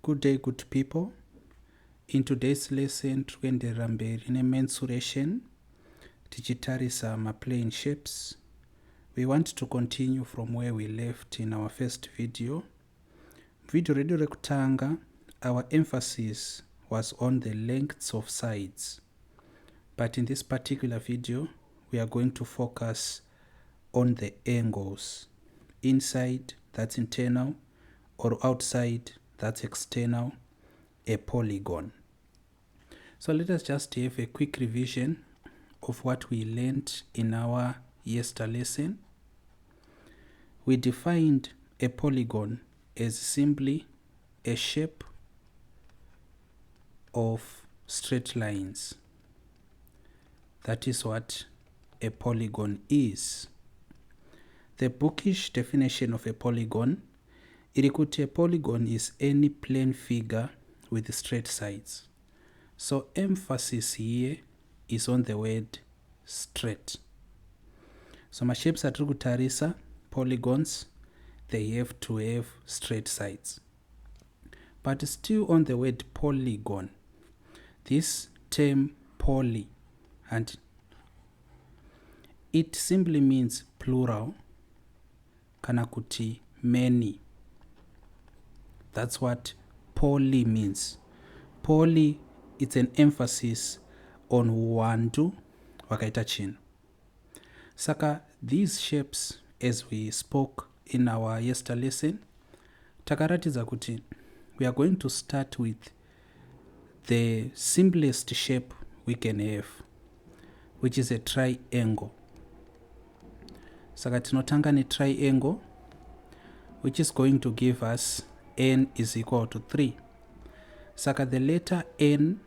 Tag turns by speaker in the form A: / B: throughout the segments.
A: Good day, good people. In today's lesson, tikuenderera mberi nemensuration tichitarisa maplane shapes. We want to continue from where we left in our first video. Video redu rekutanga, our emphasis was on the lengths of sides. But in this particular video, we are going to focus on the angles. Inside, that's internal, or outside, that's external, a polygon. So let us just have a quick revision of what we learned in our yesterday lesson. We defined a polygon as simply a shape of straight lines. That is what a polygon is. The bookish definition of a polygon, irikuti a polygon is any plane figure with straight sides. So emphasis here is on the word straight. So my shapes atiri kutarisa polygons, they have to have straight sides. But still on the word polygon, this term poly, and it simply means plural, kana kuti many. That's what poly means. Poly, it's an emphasis on wandu wakaita chino. Saka these shapes, as we spoke in our yesterday lesson, takaratiza kuti we are going to start with the simplest shape we can have, which is a triangle. Saka tinotanga ni triangle, which is going to give us n is equal to 3. Saka the letter n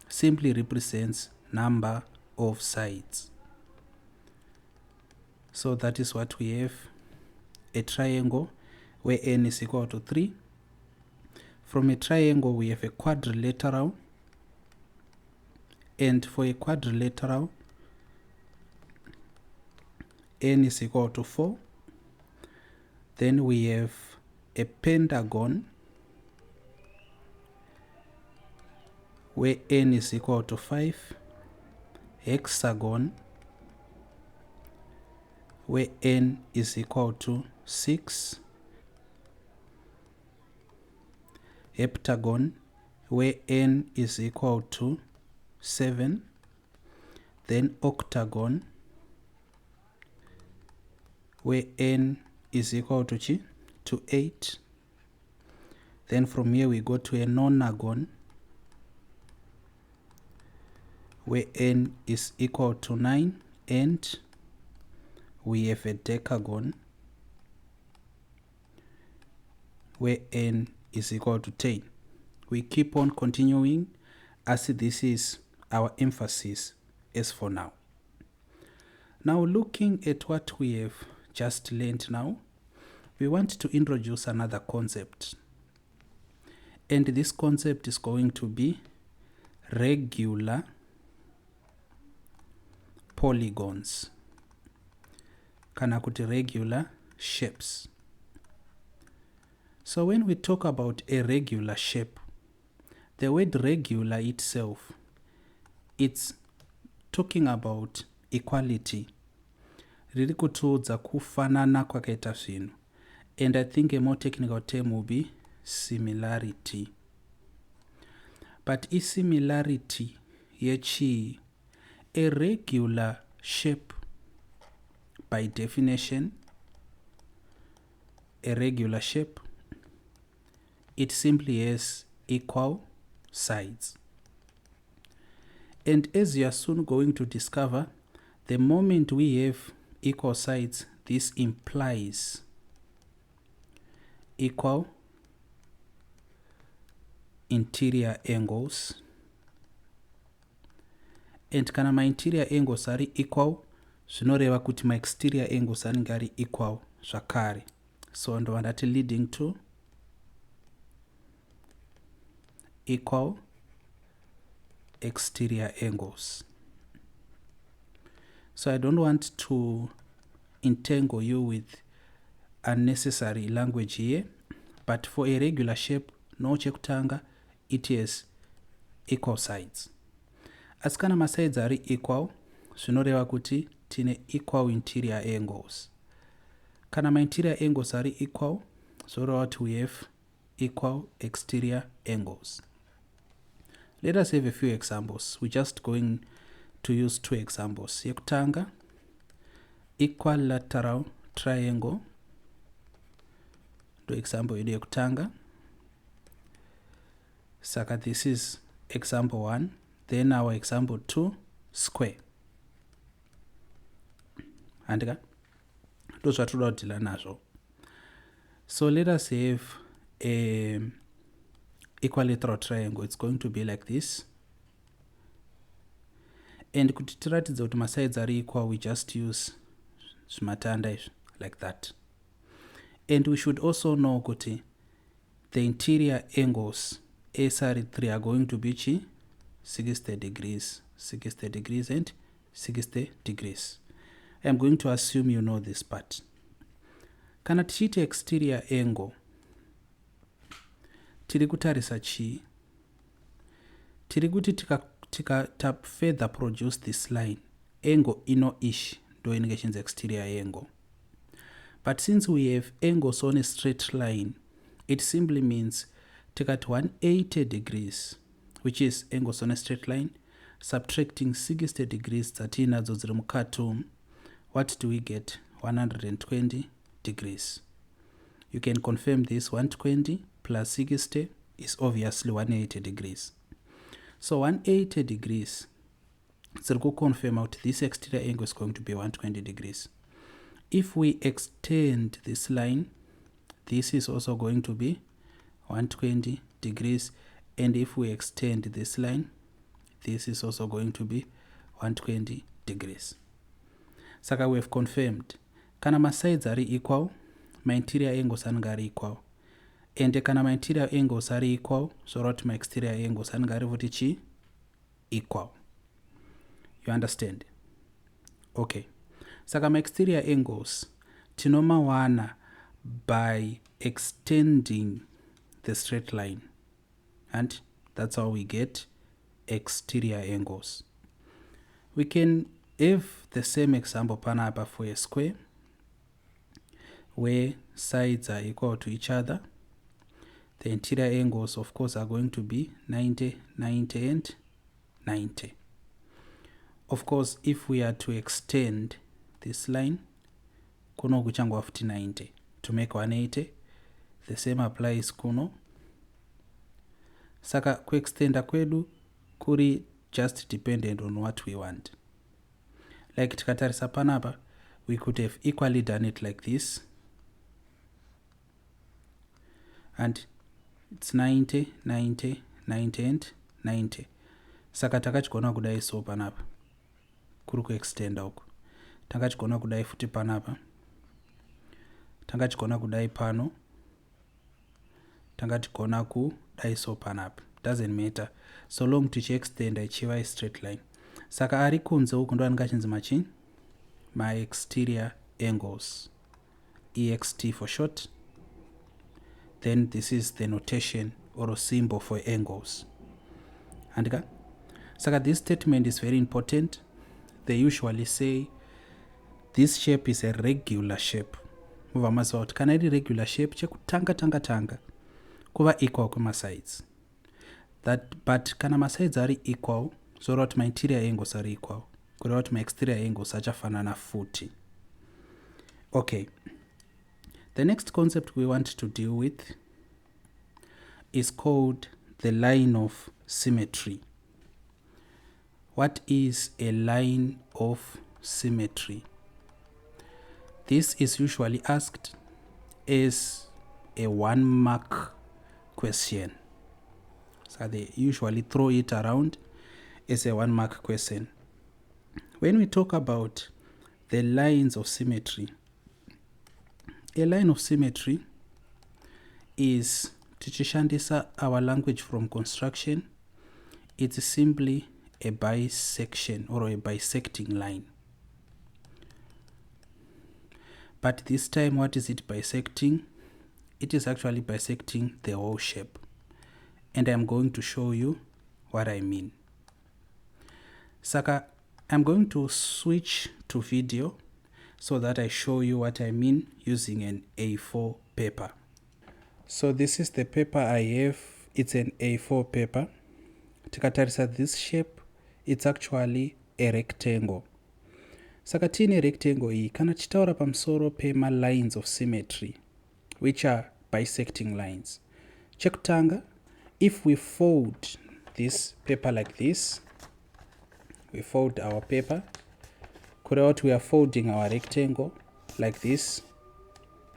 A: simply represents number of sides. So that is what we have, a triangle where n is equal to 3. From a triangle we have a quadrilateral, and for a quadrilateral n is equal to 4. Then we have a pentagon where n is equal to 5, hexagon where n is equal to 6, heptagon where n is equal to 7, then octagon where n is equal to 8. Then from here we go to a nonagon where n is equal to 9, and we have a decagon where n is equal to 10. We keep on continuing as this is our emphasis as for now. Now looking at what we have just learned now, we want to introduce another concept. And this concept is going to be regular polygons. Kana kuti regular shapes. So when we talk about a regular shape, the word regular itself, it's talking about equality. Riri kutiudza kufanana kwakaita zvinhu. And I think a more technical term will be similarity. But is similarity yechi? A regular shape, by definition, a regular shape, it simply has equal sides. And as you are soon going to discover, the moment we have equal sides, this implies equal interior angles. And kana my interior angles are equal, zvinoreva kuti my exterior angles anenge ari equal zvakare. So ndo vandati leading to equal exterior angles. So I don't want to entangle you with unnecessary language here, but for a regular shape, no chekutanga, it has equal sides. Asi kana masides ari equal, zvinoreva kuti tine equal interior angles. Kana interior angles are equal, so what we have equal exterior angles. Let us have a few examples. We're just going to use 2 examples. Yekutanga, equilateral triangle. The example is yekutanga. Saka this is example 1. Then our example 2, square. Andika? Those are two. So let us have a equilateral triangle. It's going to be like this. And kuti tiratidze kuti my sides are equal, we just use zvimatanda like that. And we should also know kuti the interior angles SR3 are going to be 60 degrees, 60 degrees and 60 degrees. I'm going to assume you know this part. Kana tichiti exterior angle, tiri kutarisa chi? Tiri kuti tika further produce this line, angle ino-ish do inenge chinzi exterior angle. But since we have angles on a straight line, it simply means tikati 180 degrees, which is angles on a straight line, subtracting 60 degrees dzatinadzo dziri mukati. What do we get? 120 degrees. You can confirm this. 120 plus 60 is obviously 180 degrees. So 180 degrees, so we'll confirm out this exterior angle is going to be 120 degrees. If we extend this line, this is also going to be 120 degrees. And if we extend this line, this is also going to be 120 degrees. Saka we have confirmed. Kana my sides are equal, my interior angles are equal. And kana my interior angles are equal, so that my exterior angles are equal. You understand? Okay. Saka my exterior angles tinomawana by extending the straight line. And that's how we get exterior angles. We can have the same example panapa for a square where sides are equal to each other. The interior angles, of course, are going to be 90, 90, and 90. Of course, if we are to extend this line, kuno kuchangwa 90 to make 180. The same applies kuno. Saka kuextenda kwedu kuri just dependent on what we want. Like tikatarisa panapa, we could have equally done it like this. And it's 90, 90, 90, and 90. Saka takachigona kudai so panapa. Kuri kuextenda uku. Takachigona kudai futi panapa. Takachigona kudai pano. Takachigona kudai so panapa. Doesn't matter. So long tichiextenda ichiva a straight line. Saka ari kunze uku ndo angachinzi machin my exterior angles, EXT for short. Then this is the notation or a symbol for angles. Andika? Saka this statement is very important. They usually say this shape is a regular shape. Muva maziva kuti kana iri regular shape chekutanga kuva equal kuma sides. But kana ma sides are equal, so that my interior angles are equal. Kureva kuti my exterior angles achafanana futi. Okay. The next concept we want to deal with is called the line of symmetry. What is a line of symmetry? This is usually asked as a 1-mark question. So they usually throw it around as a 1-mark question. When we talk about the lines of symmetry, a line of symmetry is, tichishandisa our language from construction, it's simply a bisection or a bisecting line. But this time, what is it bisecting? It is actually bisecting the whole shape. and I'm going to show you what I mean. Saka, I'm going to switch to video so that I show you what I mean using an A4 paper. So this is the paper I have. It's an A4 paper. Tikatarisa this shape, it's actually a rectangle. Saka tine rectangle iyi kana tichitaura pamusoro pema lines of symmetry, which are bisecting lines. Chekutanga, if we fold this paper like this, we fold our paper, we are folding our rectangle like this,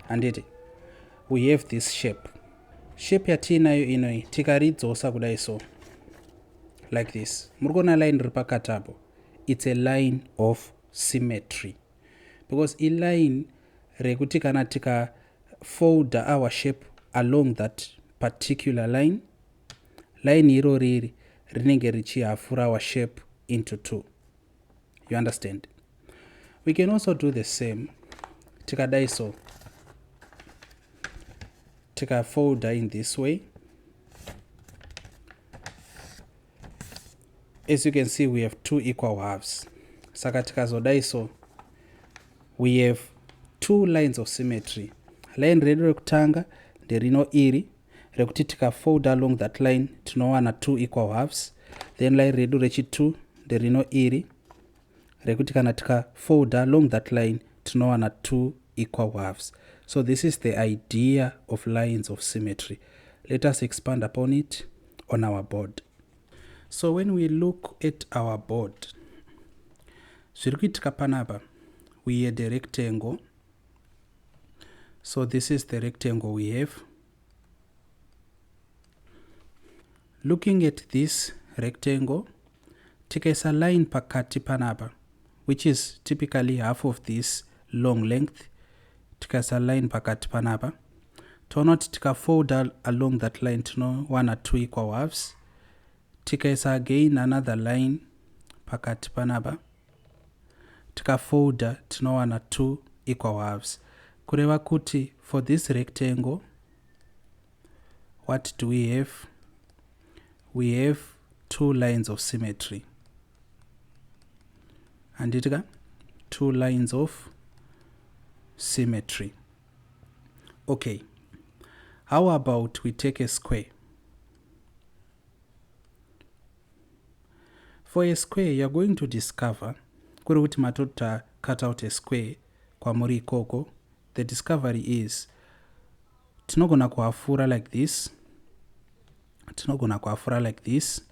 A: and we have this shape. Shape yatinayo inoi tikaridzosa kudai so, like this. Murikona line ripakatapo. It's a line of symmetry. Because a line rekuti kana tika fold our shape along that particular line iro riri rinenge richihafura our shape into two. You understand? We can also do the same. Tikadai so, tika fold in this way. As you can see, we have two equal halves. Saka tikazodai so, we have two lines of symmetry. Line redu rekutanga nderino iri rekuti tika fold along that line tinowana two equal halves. Then line redu rechitu nderino iri rekuti kana tika fold along that line tinowana two equal halves. So this is the idea of lines of symmetry. Let us expand upon it on our board. So when we look at our board, we had a rectangle. So this is the rectangle we have. Looking at this rectangle, tikaisa line pakati panapa, which is typically half of this long length. Tikaisa line pakati panapa. Tonot tika fold along that line to know one or two equal halves. Tikaisa again another line pakati panapa. Tika fold to know one or two equal halves. Kureva kuti, for this rectangle, what do we have? We have two lines of symmetry. And it two lines of symmetry. Okay. How about we take a square? For a square, you're going to discover, kuruti matuta cut out a square kwa muri koko. The discovery is, tinogona kuafura like this. Tinogona kuafura like this.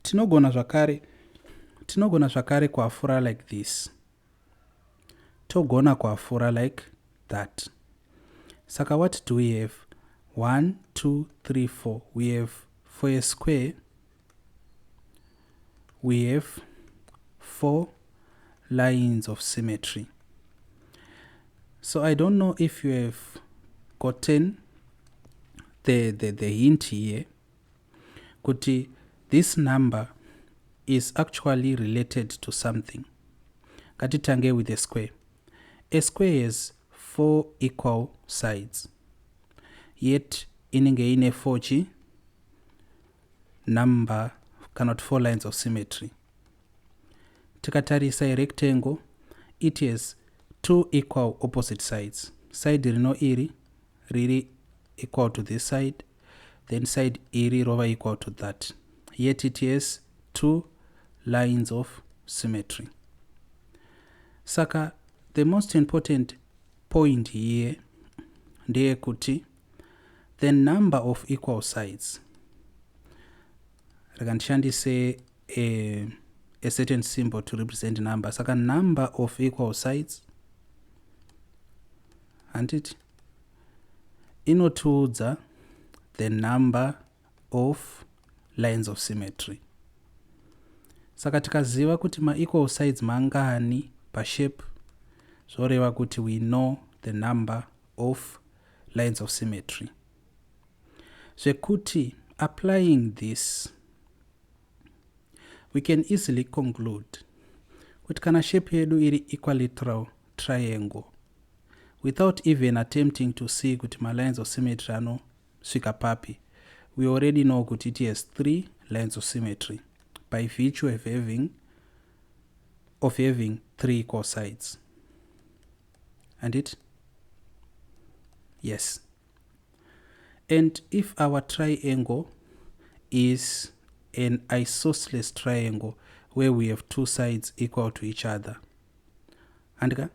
A: Tinogona zvakare kuafura like this. Togona kuafura like that. Saka, what do we have? 1, 2, 3, 4. We have, for a square, we have 4 lines of symmetry. So I don't know if you have gotten the hint here. Kuti, this number is actually related to something. Katitange with a square. A square has 4 equal sides. Yet inenge ine 4 number cannot 4 lines of symmetry. Tikatarisa a rectangle, it has 2 equal opposite sides. Side rino iri really equal to this side, then side iri rova equal to that. Yet it has 2 lines of symmetry. Saka, the most important point here, ndeye kuti, the number of equal sides. Say a certain symbol to represent number. Saka, number of equal sides, and it inotiudza the number of lines of symmetry. Saka tikaziva kuti ma equal sides mangani pa shape, zvoreva kuti we know the number of lines of symmetry. Zvekuti, applying this, we can easily conclude kuti kana shape yedu iri equilateral triangle, without even attempting to see kuti ma lines of symmetry ano swika papi, we already know that it has 3 lines of symmetry by virtue of having 3 equal sides. And it? Yes. And if our triangle is an isosceles triangle where we have 2 sides equal to each other, and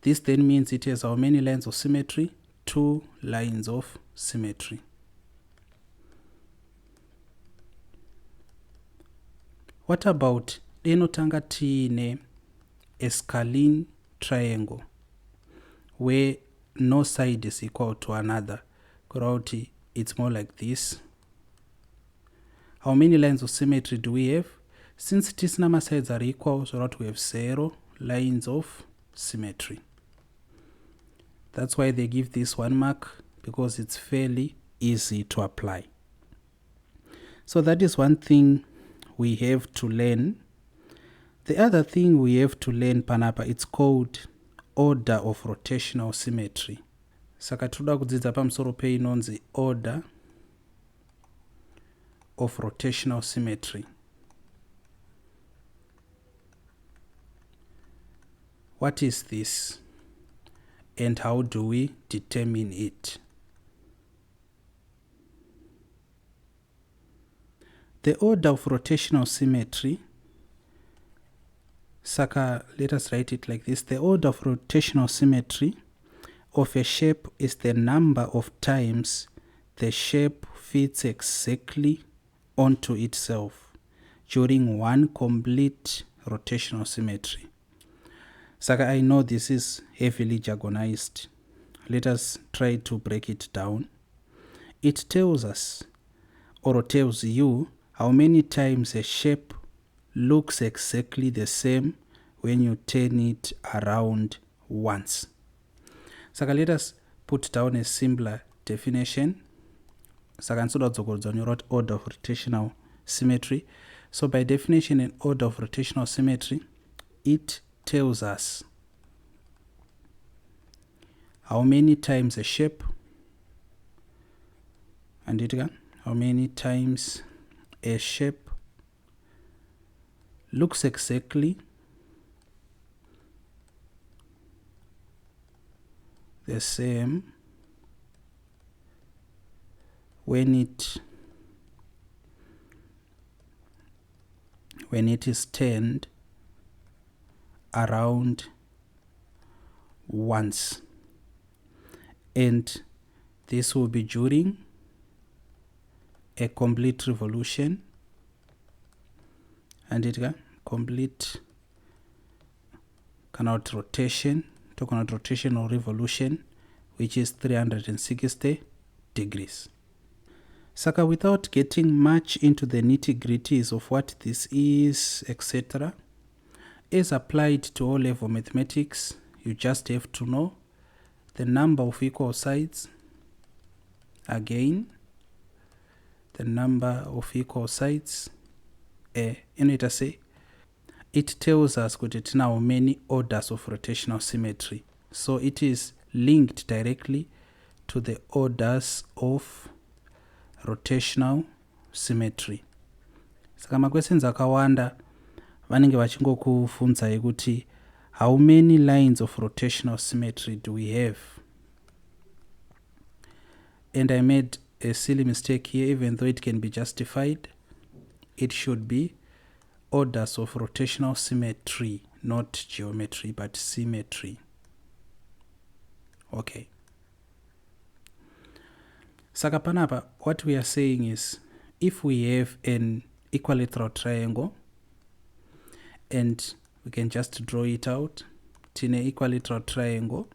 A: this then means it has how many lines of symmetry? 2 lines of symmetry. What about denotanga tiine a scalene triangle where no side is equal to another? Kurauti, it's more like this. How many lines of symmetry do we have? Since tisina sides are equal, so that we have 0 lines of symmetry. That's why they give this 1 mark, because it's fairly easy to apply. So that is one thing we have to learn. The other thing we have to learn panapa, it's called order of rotational symmetry. Saka toda kudzidza pamusoro peinonzi order of rotational symmetry. What is this? And how do we determine it? The order of rotational symmetry, Saka, let us write it like this. The order of rotational symmetry of a shape is the number of times the shape fits exactly onto itself during one complete rotational symmetry. Saka, I know this is heavily jargonized. Let us try to break it down. It tells us, or tells you, how many times a shape looks exactly the same when you turn it around once. Saka, let us put down a simpler definition. Saka, order of rotational symmetry. So by definition, an order of rotational symmetry, it tells us how many times a shape, and it how many times a shape looks exactly the same when it is turned around once, and this will be during a complete revolution, and it complete cannot rotation, talking about rotation or revolution, which is 360 degrees. Saka, without getting much into the nitty-gritties of what this is, etc., as applied to O-level mathematics, you just have to know the number of equal sides. Again, the number of equal sides. It tells us how many orders of rotational symmetry. So it is linked directly to the orders of rotational symmetry. Saka ma-questions akawanda vanenge vachingokufunza yekuti how many lines of rotational symmetry do we have? And I made a silly mistake here, even though it can be justified. It should be orders of rotational symmetry, not geometry, but symmetry. Okay. Saka panapa, what we are saying is, if we have an equilateral triangle, and we can just draw it out, in an equilateral triangle,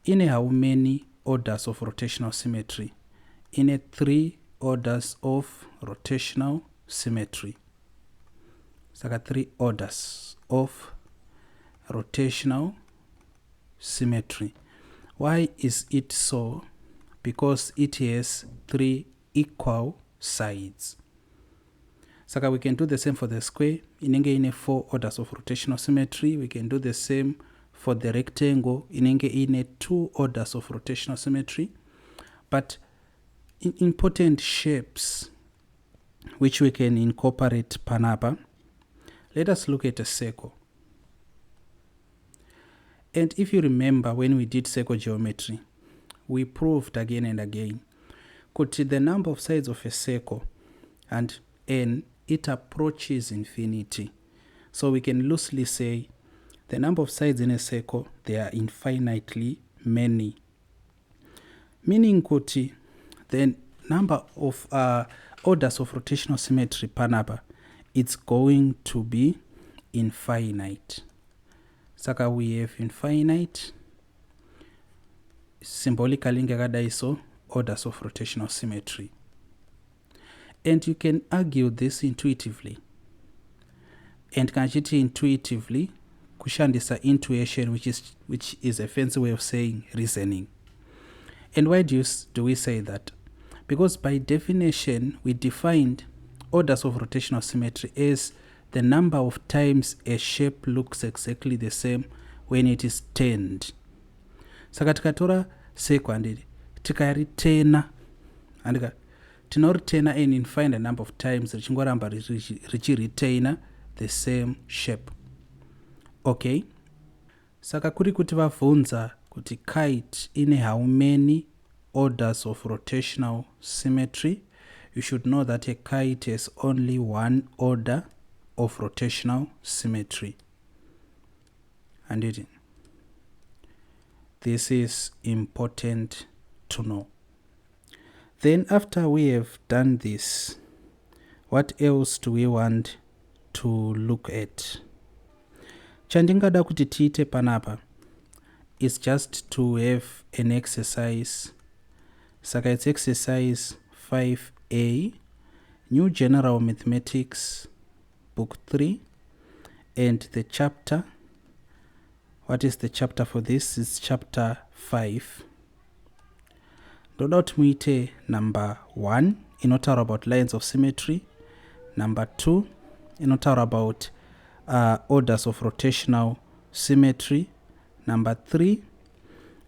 A: in how many orders of rotational symmetry? In a 3 orders of rotational symmetry. Saka 3 orders of rotational symmetry. Why is it so? Because it has 3 equal sides. Saka, we can do the same for the square. In 4 orders of rotational symmetry. We can do the same for the rectangle. In 2 orders of rotational symmetry. But important shapes which we can incorporate panapa. Let us look at a circle. And if you remember, when we did circle geometry, we proved again and again kuti the number of sides of a circle and n, it approaches infinity. So we can loosely say the number of sides in a circle, they are infinitely many. Meaning kuti the number of orders of rotational symmetry panapa, it's going to be infinite. Saka we have infinite, symbolically ngakadai so, orders of rotational symmetry. And you can argue this intuitively. And kanchiti intuitively, kushandisa intuition, which is a fancy way of saying reasoning. And why do we say that? Because by definition, we defined orders of rotational symmetry as the number of times a shape looks exactly the same when it is turned. Saka tikatora circle and tikaritena and tinoritena an infinite number of times richingoramba richiretaina the same shape. Okay? Saka kuri kuti vabvunza kuti kite ine how many orders of rotational symmetry, you should know that a kite has only one order of rotational symmetry. And this is important to know. Then after we have done this, what else do we want to look at? Chandingada kuti tiite panapa is just to have an exercise. Saka it's exercise 5A, New General Mathematics, Book 3, and the chapter. What is the chapter for this? It's chapter 5. Dodot muite number 1, inotaura about lines of symmetry. Number 2, inotaura about orders of rotational symmetry. Number 3,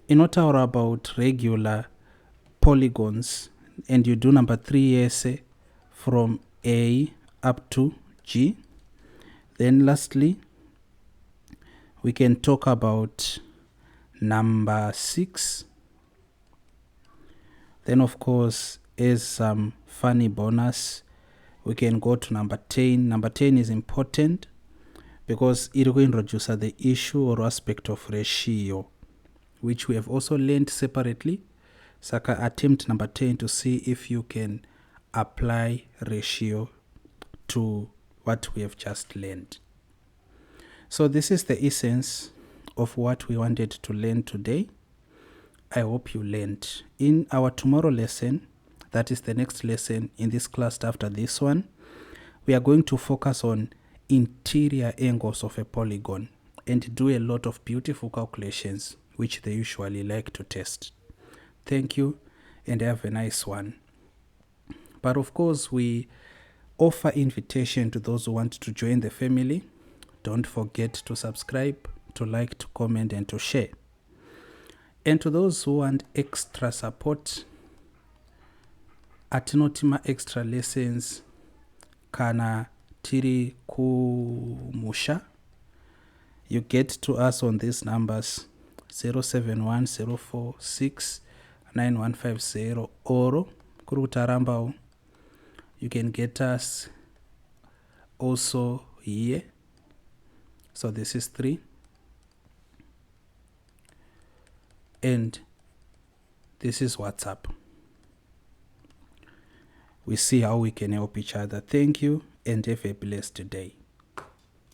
A: inotaura about regular polygons, and you do number 3 essay from A up to G. Then lastly, we can talk about number 6. Then of course, as some funny bonus, we can go to number 10. Number 10 is important because it will introduce the issue or aspect of ratio, which we have also learned separately. Saka attempt number 10 to see if you can apply ratio to what we have just learned. So this is the essence of what we wanted to learn today. I hope you learned. In our tomorrow lesson, that is the next lesson in this class after this one, we are going to focus on interior angles of a polygon and do a lot of beautiful calculations which they usually like to test. Thank you and have a nice one. But of course, we offer invitation to those who want to join the family. Don't forget to subscribe, to like, to comment, and to share. And to those who want extra support, atinotima extra lessons kana tiri kumusha, you get to us on these numbers 0710469150 or kurutarambao. You can get us also here. So this is 3. And this is WhatsApp. We see how we can help each other. Thank you and have a blessed day.